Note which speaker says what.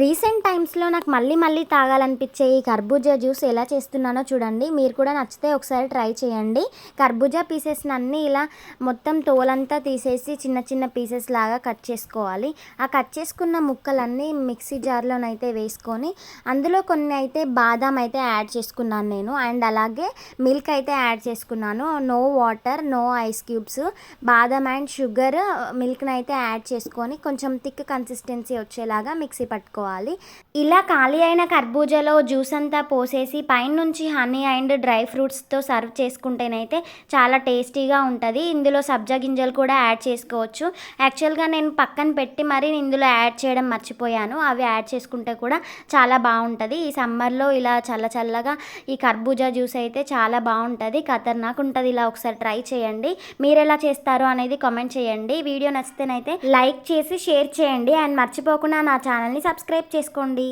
Speaker 1: Recent టైమ్స్లో నాకు మళ్ళీ మళ్ళీ తాగాలనిపించే ఈ కర్బూజా జ్యూస్ ఎలా చేస్తున్నానో చూడండి. మీరు కూడా నచ్చితే ఒకసారి ట్రై చేయండి. కర్బూజా పీసెస్ని అన్నీ ఇలా మొత్తం తోలంతా తీసేసి చిన్న చిన్న పీసెస్ లాగా కట్ చేసుకోవాలి. ఆ కట్ చేసుకున్న ముక్కలన్నీ మిక్సీ జార్లోనైతే వేసుకొని అందులో కొన్ని అయితే బాదాం అయితే యాడ్ చేసుకున్నాను నేను. అండ్ అలాగే మిల్క్ అయితే యాడ్ చేసుకున్నాను. No water, no ice cubes, బాదాం అండ్ షుగర్, మిల్క్ని అయితే యాడ్ చేసుకొని కొంచెం థిక్ కన్సిస్టెన్సీ వచ్చేలాగా మిక్సీ పట్టుకోవాలి. ఇలా ఖాళీ అయిన కర్బూజాలో జ్యూస్ అంతా పోసేసి పైనుంచి హనీ అండ్ డ్రై ఫ్రూట్స్తో సర్వ్ చేసుకుంటేనైతే చాలా టేస్టీగా ఉంటుంది. ఇందులో సబ్జా గింజలు కూడా యాడ్ చేసుకోవచ్చు. యాక్చువల్గా నేను పక్కన పెట్టి మరి ఇందులో యాడ్ చేయడం మర్చిపోయాను. అవి యాడ్ చేసుకుంటే కూడా చాలా బాగుంటుంది. ఈ సమ్మర్లో ఇలా చల్ల చల్లగా ఈ కర్బూజా జ్యూస్ అయితే చాలా బాగుంటుంది, ఖతర్నాక్ ఉంటుంది. ఇలా ఒకసారి ట్రై చేయండి. మీరు ఎలా చేస్తారో అనేది కామెంట్ చేయండి. వీడియో నచ్చితేనైతే లైక్ చేసి షేర్ చేయండి. అండ్ మర్చిపోకుండా నా ఛానల్ని సబ్స్క్రైబ్ చేసుకోండి.